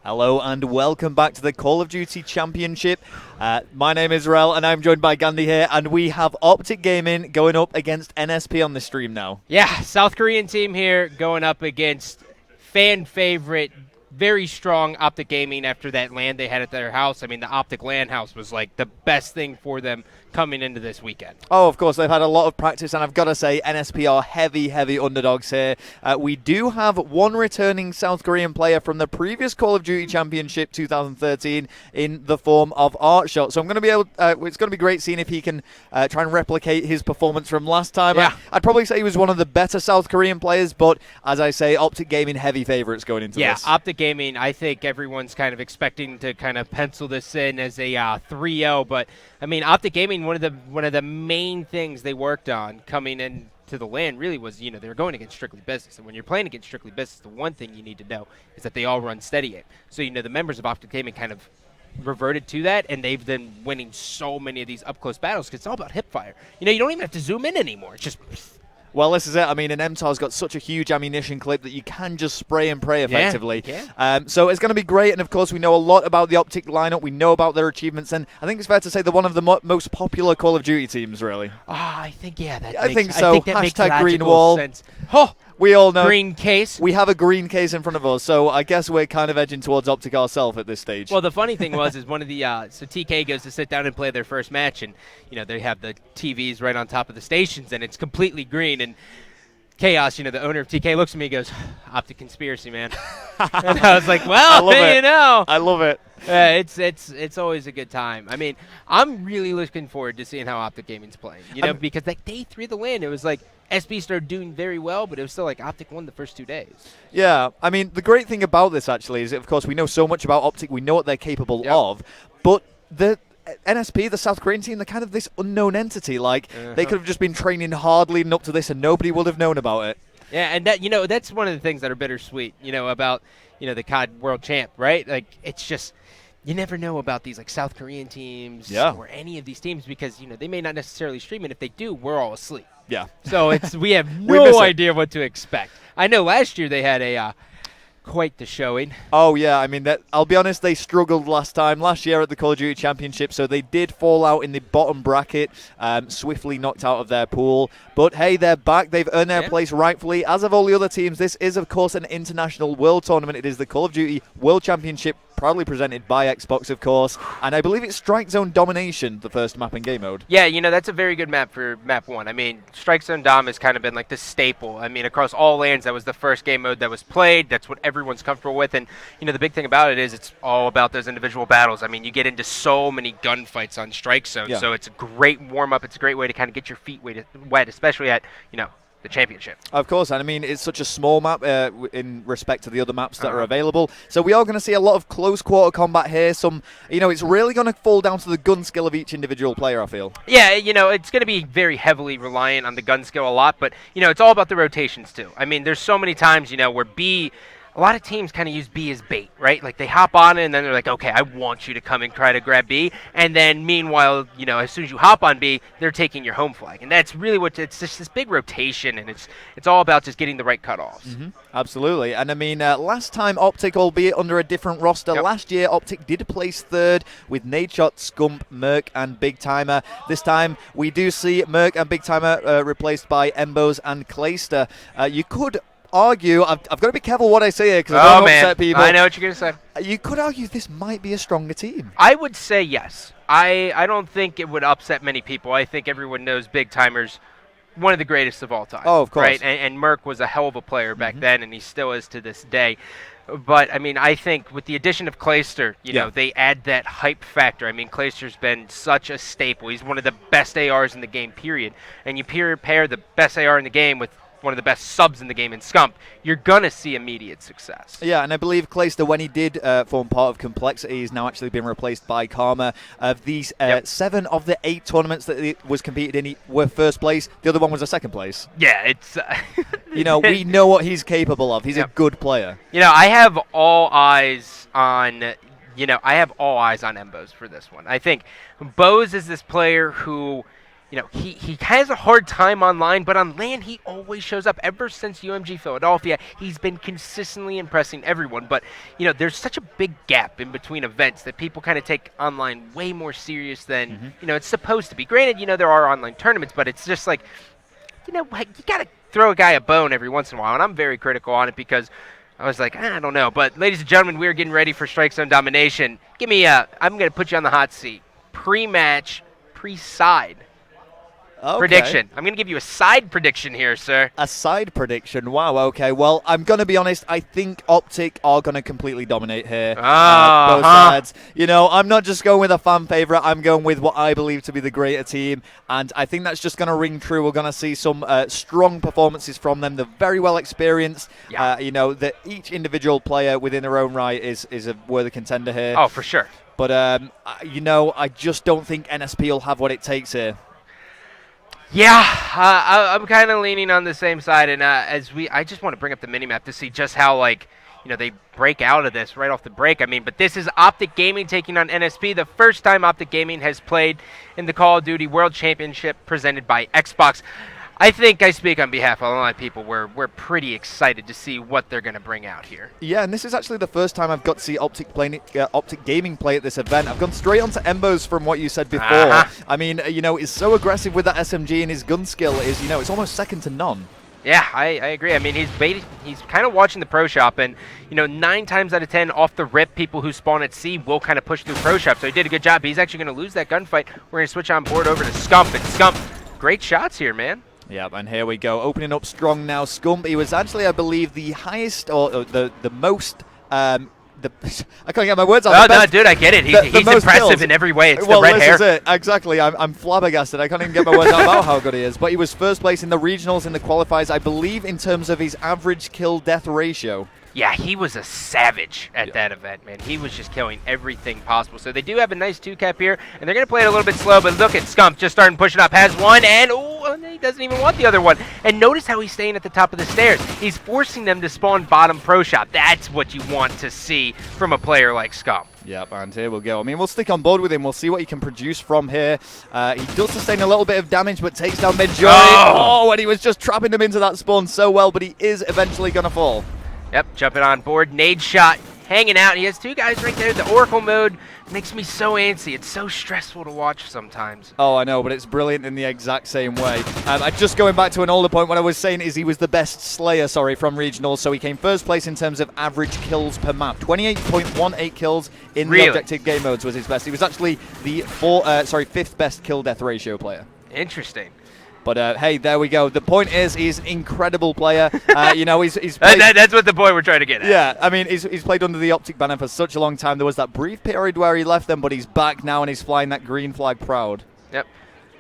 Hello and welcome back to the Call of Duty Championship. My name is Rel and I'm joined by Gandhi here, and we have Optic Gaming going up against NSP on the stream now. Yeah, South Korean team here going up against fan favorite, very strong Optic Gaming after that LAN they had at their house. I mean, the Optic LAN house was like the best thing for them coming into this weekend. Oh, of course, they've had a lot of practice, and I've got to say, NSP are heavy underdogs here. We do have one returning South Korean player from the previous Call of Duty Championship 2013 in the form of Artshot. So I'm going to be able. It's going to be great seeing if he can try and replicate his performance from last time. Yeah. I'd probably say he was one of the better South Korean players, but as I say, Optic Gaming heavy favorites going into this. Yeah, Optic Gaming, I think everyone's kind of expecting to kind of pencil this in as a 3-0, but I mean, Optic Gaming, one of the main things they worked on coming into the LAN really was, they were going against Strictly Business. And when you're playing against Strictly Business, the one thing you need to know is that they all run steady aim. So, the members of Optic Gaming kind of reverted to that, and they've been winning so many of these up-close battles because it's all about hip fire. You don't even have to zoom in anymore. It's just... Well, this is it. I mean, an MTAR's got such a huge ammunition clip that you can just spray and pray effectively. Yeah. So it's going to be great, and of course we know a lot about the Optic lineup. We know about their achievements, and I think it's fair to say they're one of the most popular Call of Duty teams, really. I think, yeah, that I makes, think so. I think that makes Hashtag green logical wall. sense. Oh, we all know. green case. We have a green case in front of us, so I guess we're kind of edging towards Optic ourselves at this stage. Well, the funny thing is one of the so TK goes to sit down and play their first match, and they have the TVs right on top of the stations, and it's completely green. And Chaos, the owner of TK, looks at me and goes, "Optic conspiracy, man." And I was like, "Well, I love it. it's always a good time." I mean, I'm really looking forward to seeing how Optic Gaming's playing. Because like day 3 of the LAN, it was like SB started doing very well, but it was still like Optic won the first 2 days. Yeah, I mean, the great thing about this actually is, of course, we know so much about Optic. We know what they're capable of, but the NSP, the South Korean team, they're kind of this unknown entity. Like, they could have just been training hard leading up to this, and nobody would have known about it. Yeah, and that that's one of the things that are bittersweet, about the CoD World Champ, right? Like, it's just you never know about these like South Korean teams or any of these teams because they may not necessarily stream it. If they do, we're all asleep. Yeah. So we have no idea what to expect. I know last year they had a quite the showing. Oh, yeah. I mean, I'll be honest, they struggled last year at the Call of Duty Championship, so they did fall out in the bottom bracket, swiftly knocked out of their pool. But, hey, they're back. They've earned their place rightfully. As of all the other teams, this is, of course, an international world tournament. It is the Call of Duty World Championship, proudly presented by Xbox, of course. And I believe it's Strike Zone Domination, the first map in game mode. Yeah, that's a very good map for map 1. I mean, Strike Zone Dom has kind of been like the staple. I mean, across all lands, that was the first game mode that was played. That's what everyone's comfortable with. And, the big thing about it is it's all about those individual battles. I mean, you get into so many gunfights on Strike Zone. So it's a great warm-up. It's a great way to kind of get your feet wet, especially at, the championship. Of course, and I mean, it's such a small map in respect to the other maps that are available. So we are going to see a lot of close quarter combat here. It's really going to fall down to the gun skill of each individual player, I feel. Yeah, it's going to be very heavily reliant on the gun skill a lot, but, it's all about the rotations too. I mean, there's so many times, where a lot of teams kind of use B as bait, right? Like they hop on it and then they're like, okay, I want you to come and try to grab B. And then meanwhile, as soon as you hop on B, they're taking your home flag. And that's really it's just this big rotation, and it's all about just getting the right cutoffs. Mm-hmm. Absolutely. And I mean, last time Optic, albeit under a different roster, last year Optic did place 3rd with Nadeshot, Scump, Merc, and Big Timer. This time we do see Merc and Big Timer replaced by Embos and Clayster. You could argue, I've got to be careful what I say here because I don't want to upset people. I know what you're going to say. You could argue this might be a stronger team. I would say yes. I don't think it would upset many people. I think everyone knows Big Timer's one of the greatest of all time. Oh, of course. Right? And Merc was a hell of a player back then, and he still is to this day. But, I mean, I think with the addition of Clayster, they add that hype factor. I mean, Clayster's been such a staple. He's one of the best ARs in the game, period. And you pair the best AR in the game with one of the best subs in the game in Scump, you're going to see immediate success. Yeah, and I believe Clayster, when he did form part of Complexity, he's now actually been replaced by Karma. Of these 7 of the 8 tournaments that he was competed in, he were first place. The other one was a second place. Yeah, it's... we know what he's capable of. He's a good player. I have all eyes on... I have all eyes on Embos for this one. I think Bose is this player who you know, he has a hard time online, but on LAN he always shows up. Ever since UMG Philadelphia, he's been consistently impressing everyone. But, you know, there's such a big gap in between events that people kind of take online way more serious than, you know, it's supposed to be. Granted, you know, there are online tournaments, but it's just like, you know, you got to throw a guy a bone every once in a while. And I'm very critical on it because I was like, I don't know. But, ladies and gentlemen, we are getting ready for Strike Zone Domination. I'm going to put you on the hot seat. Pre-match, pre-side. Prediction. I'm going to give you a side prediction here, sir. A side prediction? Wow, okay. Well, I'm going to be honest. I think Optic are going to completely dominate here. Both sides. You know, I'm not just going with a fan favorite. I'm going with what I believe to be the greater team. And I think that's just going to ring true. We're going to see some strong performances from them. They're very well experienced. Yeah. You know, that each individual player within their own right is a worthy contender here. Oh, for sure. But, you know, I just don't think NSP will have what it takes here. Yeah, I'm kind of leaning on the same side, and I just want to bring up the minimap to see just how, like, you know, they break out of this right off the break. I mean, but this is Optic Gaming taking on NSP, the first time Optic Gaming has played in the Call of Duty World Championship presented by Xbox. I think I speak on behalf of a lot of people. We're pretty excited to see what they're going to bring out here. Yeah, and this is actually the first time I've got to see Optic Gaming play at this event. I've gone straight onto Embos from what you said before. I mean, you know, he's so aggressive with that SMG, and his gun skill is, you know, it's almost second to none. Yeah, I agree. I mean, he's kind of watching the pro shop, and, you know, 9 times out of 10 off the rip, people who spawn at C will kind of push through pro shop. So he did a good job. He's actually going to lose that gunfight. We're going to switch on board over to Scump, and Scump, great shots here, man. Yep, and here we go. Opening up strong now. Scump, he was actually, I believe, the highest or the most... I can't get my words out. No, dude, I get it. He's impressive kills in every way. It's the red hair. This is it. Exactly. I'm flabbergasted. I can't even get my words out about how good he is. But he was first place in the regionals, in the qualifiers, I believe, in terms of his average kill-death ratio. Yeah, he was a savage at that event, man. He was just killing everything possible. So they do have a nice 2-cap here, and they're going to play it a little bit slow, but look at Scump just starting pushing up. Has one, and he doesn't even want the other one. And notice how he's staying at the top of the stairs. He's forcing them to spawn bottom pro shop. That's what you want to see from a player like Scump. Yep, and here we'll go. I mean, we'll stick on board with him. We'll see what he can produce from here. He does sustain a little bit of damage, but takes down Benjoy. Oh, and he was just trapping them into that spawn so well, but he is eventually going to fall. Yep, jumping on board. Nade shot, hanging out. He has 2 guys right there. The Oracle mode makes me so antsy. It's so stressful to watch sometimes. Oh, I know, but it's brilliant in the exact same way. Just going back to an older point, what I was saying is he was the best Slayer, from regionals, so he came first place in terms of average kills per map. 28.18 kills in the objective game modes was his best. He was actually the 5th best kill-death ratio player. Interesting. But, hey, there we go. The point is he's an incredible player. You know, he's played, that's what the point we're trying to get at. Yeah, I mean, he's played under the Optic banner for such a long time. There was that brief period where he left them, but he's back now, and he's flying that green flag proud. Yep.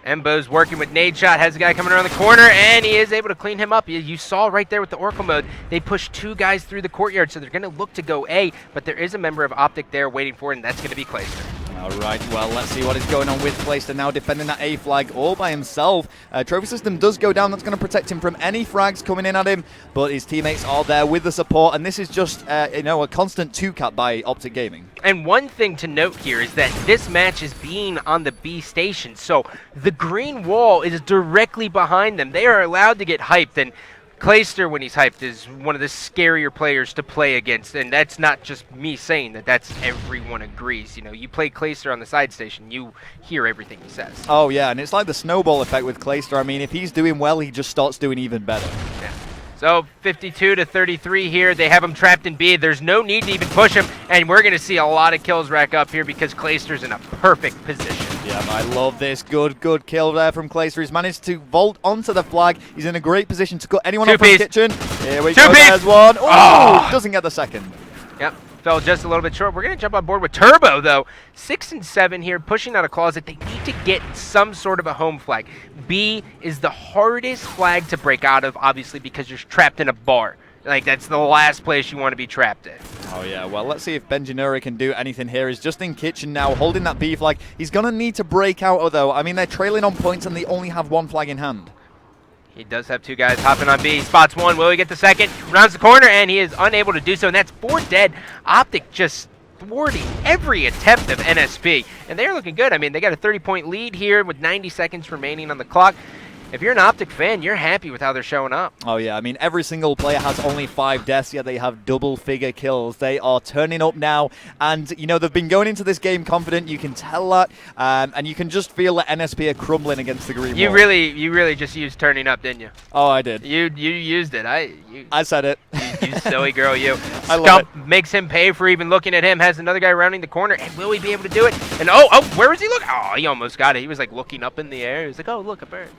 Embo's working with nade shot, has a guy coming around the corner, and he is able to clean him up. You saw right there with the Oracle mode, they pushed 2 guys through the courtyard, so they're going to look to go A, but there is a member of Optic there waiting for it, and that's going to be Clayster. All right, well, let's see what is going on with Clayster now defending that A flag all by himself. Trophy system does go down. That's going to protect him from any frags coming in at him, but his teammates are there with the support, and this is just, you know, a constant 2-cap by Optic Gaming. And one thing to note here is that this match is being on the B station, so the green wall is directly behind them. They are allowed to get hyped, and Clayster, when he's hyped, is one of the scarier players to play against, and that's not just me saying that. That's everyone agrees. You know, you play Clayster on the side station, you hear everything he says. Oh, yeah, and it's like the snowball effect with Clayster. I mean, if he's doing well, he just starts doing even better. Yeah. So 52-33 here. They have him trapped in B. There's no need to even push him, and we're going to see a lot of kills rack up here because Clayster's in a perfect position. Yeah, I love this. Good kill there from Clayster. He's managed to vault onto the flag. He's in a great position to cut anyone off from the kitchen. Here we go. There's one. Oh, doesn't get the second. Yep, fell just a little bit short. We're going to jump on board with Turbo, though. 6 and 7 here, pushing out a closet. They need to get some sort of a home flag. B is the hardest flag to break out of, obviously, because you're trapped in a bar. Like, that's the last place you want to be trapped in. Oh, yeah. Well, let's see if Benjanuri can do anything here. He's just in kitchen now, holding that B flag. He's going to need to break out, though. I mean, they're trailing on points, and they only have 1 flag in hand. He does have 2 guys hopping on B. He spots 1. Will he get the second? Rounds the corner, and he is unable to do so, and that's 4 dead. Optic just thwarting every attempt of NSP, and they're looking good. I mean, they got a 30-point lead here with 90 seconds remaining on the clock. If you're an Optic fan, you're happy with how they're showing up. Oh, yeah. I mean, every single player has only 5 deaths, yet they have double-figure kills. They are turning up now, and, you know, they've been going into this game confident. You can tell that, and you can just feel that NSP are crumbling against the green wall. You really just used turning up, didn't you? Oh, I did. You used it. I said it. You silly girl, you. I love Scump makes him pay for even looking at him, has another guy rounding the corner, and will he be able to do it? And oh, where is he looking? Oh, he almost got it. He was like looking up in the air. He was like, oh, look, a bird.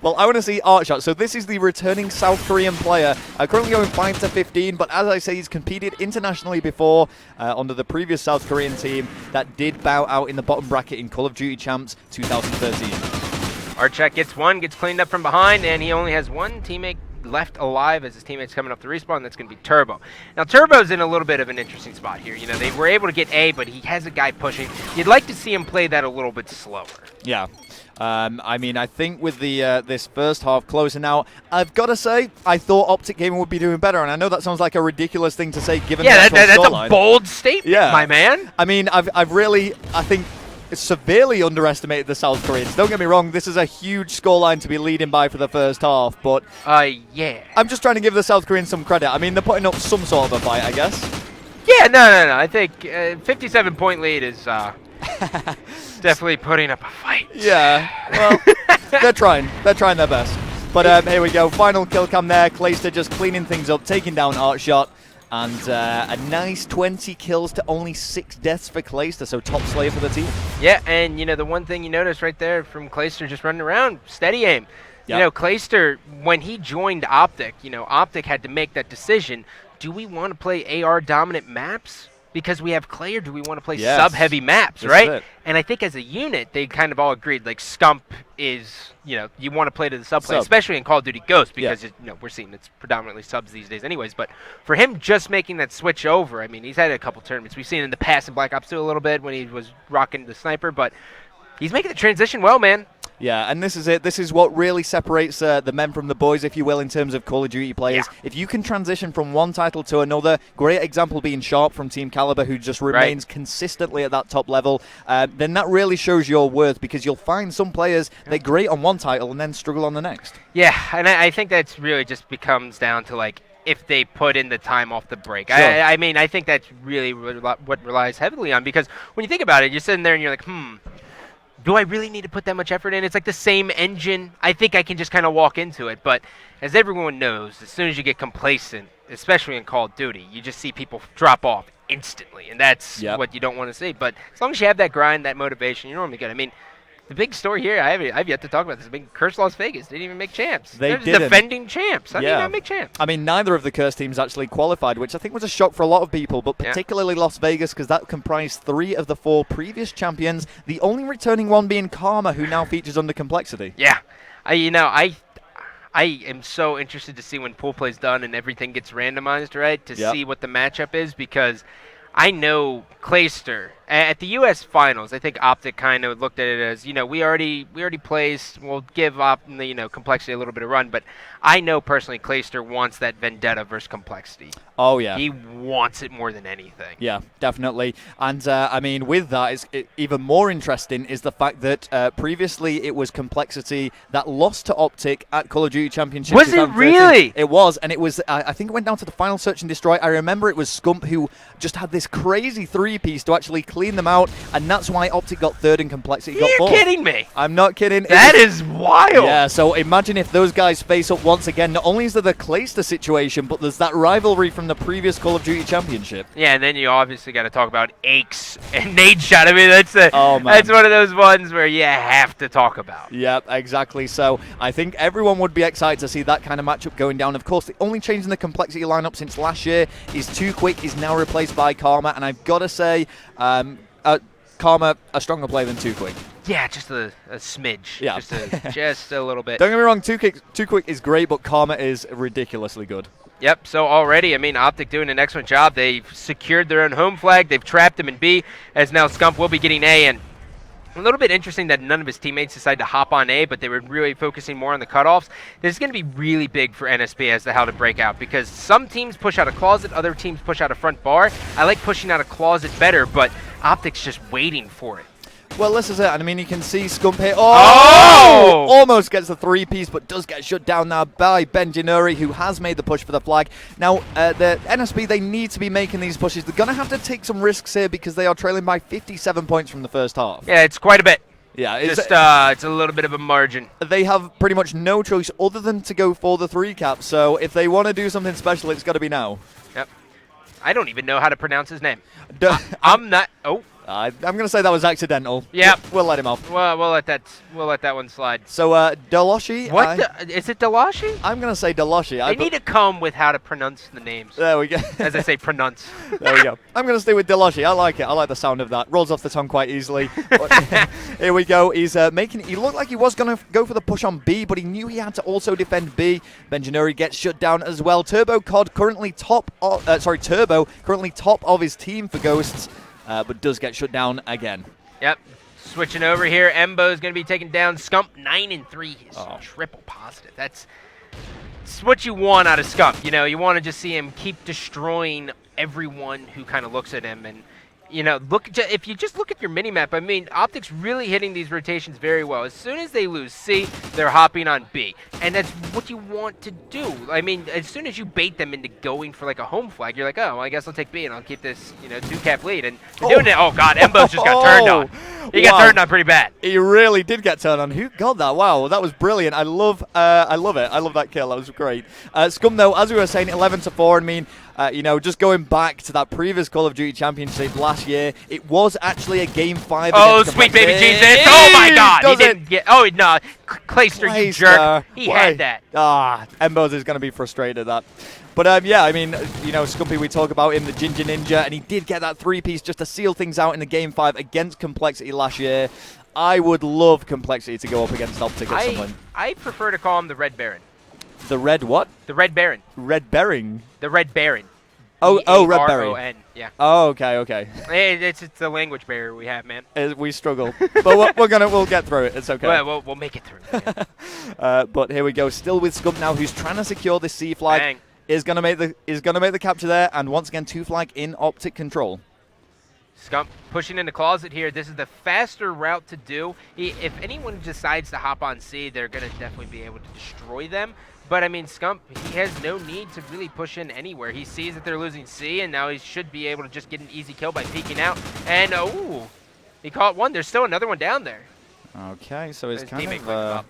Well, I want to see Artshot. So this is the returning South Korean player, currently going 5-15, but as I say, he's competed internationally before under the previous South Korean team that did bow out in the bottom bracket in Call of Duty Champs 2013. Artshot gets one, gets cleaned up from behind, and he only has one teammate left alive as his teammate's coming up the respawn. That's going to be Turbo. Now, Turbo's in a little bit of an interesting spot here. You know, they were able to get A, but he has a guy pushing. You'd like to see him play that a little bit slower. Yeah. I mean, I think with the this first half closing out, I've got to say, I thought Optic Gaming would be doing better, and I know that sounds like a ridiculous thing to say given the actual that's scoreline. A bold statement, my man. I mean, I've really, I think, severely underestimated the South Koreans. Don't get me wrong, this is a huge scoreline to be leading by for the first half, but yeah. I'm just trying to give the South Koreans some credit. I mean, they're putting up some sort of a fight, I guess. Yeah, no. I think 57-point lead is definitely putting up a fight. Yeah, well, they're trying. They're trying their best. But here we go. Final kill cam there. Clayster just cleaning things up, taking down Artshot. And a nice 20 kills to only 6 deaths for Clayster, so top slayer for the team. Yeah, and, you know, the one thing you notice right there from Clayster just running around, steady aim. Yep. You know, Clayster, when he joined Optic, you know, Optic had to make that decision. Do we want to play AR dominant maps because we have Clay, or do we want to play sub-heavy maps, right? And I think as a unit, they kind of all agreed, like, Scump is, you know, you want to play to the sub play, especially in Call of Duty Ghost, because, you know, we're seeing it's predominantly subs these days anyways. But for him just making that switch over, I mean, he's had a couple tournaments. We've seen in the past in Black Ops 2 a little bit when he was rocking the sniper, but he's making the transition well, man. Yeah, and this is it. This is what really separates the men from the boys, if you will, in terms of Call of Duty players. Yeah. If you can transition from one title to another, great example being Sharp from Team Caliber, who just remains consistently at that top level, then that really shows your worth, because you'll find some players, they're great on one title and then struggle on the next. Yeah, and I think that's really just becomes down to, like, if they put in the time off the break. Sure. I mean, I think that's really what relies heavily on, because when you think about it, you're sitting there and you're like, do I really need to put that much effort in? It's like the same engine. I think I can just kind of walk into it. But as everyone knows, as soon as you get complacent, especially in Call of Duty, you just see people drop off instantly. And that's what you don't want to see. But as long as you have that grind, that motivation, you're normally good. I mean, the big story here, I've yet to talk about this. Big Curse Las Vegas didn't even make champs. They're defending champs. How do you not make champs? I mean, neither of the Curse teams actually qualified, which I think was a shock for a lot of people, but particularly Las Vegas, because that comprised 3 of the 4 previous champions, the only returning one being Karma, who now features under Complexity. Yeah. I am so interested to see when pool play's done and everything gets randomized, right, to see what the matchup is, because I know Clayster at the U.S. Finals. I think Optic kind of looked at it as, you know, we already placed. We'll give Complexity a little bit of run, but I know personally Clayster wants that vendetta versus Complexity. Oh yeah, he wants it more than anything. Yeah, definitely. And I mean, with that, even more interesting is the fact that previously it was Complexity that lost to Optic at Call of Duty Championship. Was it really? It was, and it was. I think it went down to the final search and destroy. I remember it was Scump who just had this crazy 3-piece to actually clean them out, and that's why Optic got 3rd and Complexity got 4th. You're kidding me. I'm not kidding. That is wild. Yeah, so imagine if those guys face up once again. Not only is there the Clayster situation, but there's that rivalry from the previous Call of Duty Championship. Yeah, and then you obviously got to talk about Aches and Nadeshot. I mean, that's that's one of those ones where you have to talk about. Yep, exactly. So I think everyone would be excited to see that kind of matchup going down. Of course, the only change in the Complexity lineup since last year is Too Quick is now replaced by Karma, and I've got to say, Karma a stronger player than Too Quick. Yeah, just a smidge. Yeah. Just a little bit. Don't get me wrong, Too Quick is great, but Karma is ridiculously good. Yep, so already, I mean, Optic doing an excellent job. They've secured their own home flag. They've trapped him in B, as now Scump will be getting A, and A little bit interesting that none of his teammates decided to hop on A, but they were really focusing more on the cutoffs. This is going to be really big for NSP as to how to break out, because some teams push out a closet, other teams push out a front bar. I like pushing out a closet better, but Optic's just waiting for it. Well, this is it. And I mean, you can see Scump here. Oh! Almost gets the 3-piece, but does get shut down now by Benjanuri, who has made the push for the flag. Now, the NSP, they need to be making these pushes. They're going to have to take some risks here because they are trailing by 57 points from the first half. Yeah, it's quite a bit. Yeah, it's a little bit of a margin. They have pretty much no choice other than to go for the 3-cap. So if they want to do something special, it's got to be now. Yep. I don't even know how to pronounce his name. I'm not. Oh. I'm going to say that was accidental. Yeah, we'll let him off. Well, we'll let that one slide. So, Deloshi. Is it Deloshi? I'm going to say Deloshi. They need to come with how to pronounce the names. There we go. As I say, pronounce. There we go. I'm going to stay with Deloshi. I like it. I like the sound of that. Rolls off the tongue quite easily. Here we go. He's he looked like he was going to go for the push on B, but he knew he had to also defend B. Benjanuri gets shut down as well. Turbo currently top of his team for Ghosts. But does get shut down again. Yep. Switching over here, Embo is going to be taken down. Scump 9-3. He's triple positive. That's what you want out of Scump. You know, you want to just see him keep destroying everyone who kind of looks at him. And, you know, if you just look at your mini-map, I mean, Optic's really hitting these rotations very well. As soon as they lose C, they're hopping on B. And that's what you want to do. I mean, as soon as you bait them into going for, like, a home flag, you're like, oh, well, I guess I'll take B and I'll keep this, 2-cap lead. And doing it, oh, God, Embo's just got turned on. He got turned on pretty bad. He really did get turned on. Who got that? Wow, that was brilliant. I love it. I love that kill. That was great. Scum, though, as we were saying, 11-4. I mean, just going back to that previous Call of Duty Championship last year, it was actually a Game 5. Oh, sweet baby Jesus. Oh, my God. He didn't get... Oh, no. Clayster, you jerk. He had that. Embos is going to be frustrated at that. But, I mean, Scumpy, we talk about him, the Ginger Ninja, and he did get that 3-piece just to seal things out in the Game 5 against Complexity last year. I would love Complexity to go up against Optic at some point. I prefer to call him the Red Baron. The Red what? The Red Baron. Red Baron? The Red Baron. Oh, Red Baron. Yeah. Oh, okay. It's the language barrier we have, man. We struggle, but we'll get through it. It's okay. Well, we'll make it through. But here we go. Still with Scump now, who's trying to secure the C flag. Bang. Is gonna make the capture there, and once again 2 flag in Optic control. Scump pushing in the closet here. This is the faster route to do. If anyone decides to hop on C, they're gonna definitely be able to destroy them. But I mean, Scump, he has no need to really push in anywhere. He sees that they're losing C, and now he should be able to just get an easy kill by peeking out. And he caught one. There's still another one down there. Okay, so his teammate cleaned up.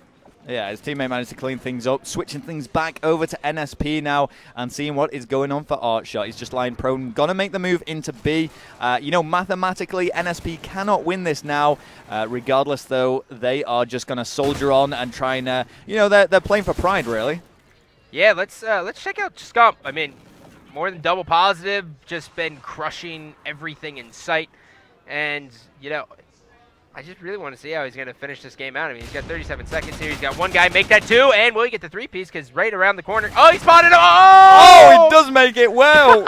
Yeah, his teammate managed to clean things up, switching things back over to NSP now and seeing what is going on for Artshot. He's just lying prone, gonna make the move into B. Mathematically, NSP cannot win this now. Regardless, though, they are just gonna soldier on and try and, they're playing for pride, really. Yeah, let's check out Scump. I mean, more than double positive, just been crushing everything in sight, and I just really want to see how he's going to finish this game out. I mean, he's got 37 seconds here. He's got one guy make that 2, and will he get the 3-piece? Because right around the corner. Oh, he spotted him. Oh, he does make it well.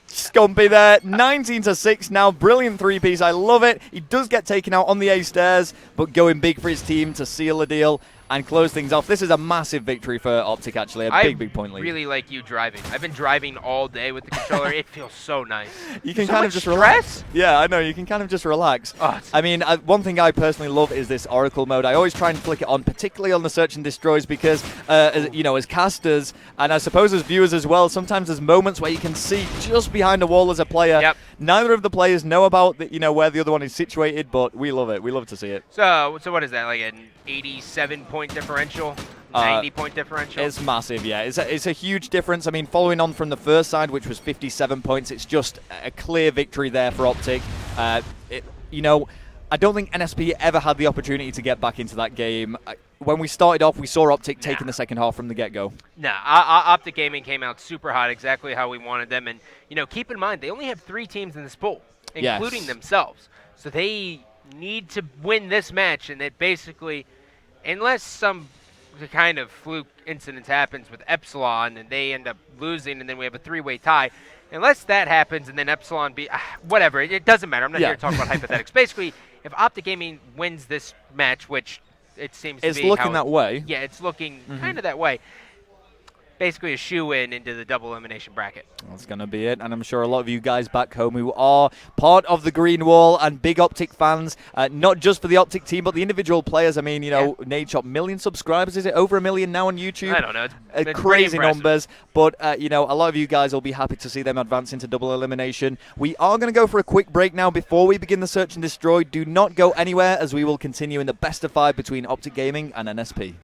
Scumpy there. 19-6 now. Brilliant 3-piece. I love it. He does get taken out on the A stairs, but going big for his team to seal the deal and close things off. This is a massive victory for Optic, actually. A big point lead. I really like you driving. I've been driving all day with the controller. It feels so nice. You can kind of just relax. Yeah, I know. You can kind of just relax. I mean, one thing I personally love is this Oracle mode. I always try and flick it on, particularly on the Search and Destroys, because, as casters, and I suppose as viewers as well, sometimes there's moments where you can see just behind a wall as a player. Yep. Neither of the players know about where the other one is situated, but we love it. We love to see it. So what is that, like an 87-point differential? 90-point differential? It's massive, yeah. It's a huge difference. I mean, following on from the first side, which was 57 points, it's just a clear victory there for Optic. I don't think NSP ever had the opportunity to get back into that game. When we started off, we saw Optic taking the second half from the get-go. Optic Gaming came out super hot, exactly how we wanted them. And, keep in mind, they only have 3 teams in this pool, including themselves. So they need to win this match, and it basically, unless some kind of fluke incident happens with Epsilon and they end up losing and then we have a 3-way tie, unless that happens and then Epsilon be whatever, it doesn't matter. I'm not here to talk about hypothetics. Basically, if Optic Gaming wins this match, which it seems to It's be looking that way. Yeah, it's looking kind of that way. Basically a shoe-in into the double elimination bracket. That's going to be it, and I'm sure a lot of you guys back home who are part of the Green Wall and big Optic fans, not just for the Optic team, but the individual players. I mean, you know, Nade Shop, million subscribers, is it over 1 million now on YouTube? I don't know. It's crazy numbers, but, you know, a lot of you guys will be happy to see them advance into double elimination. We are going to go for a quick break now before we begin the Search and Destroy. Do not go anywhere, as we will continue in the best of 5 between Optic Gaming and NSP.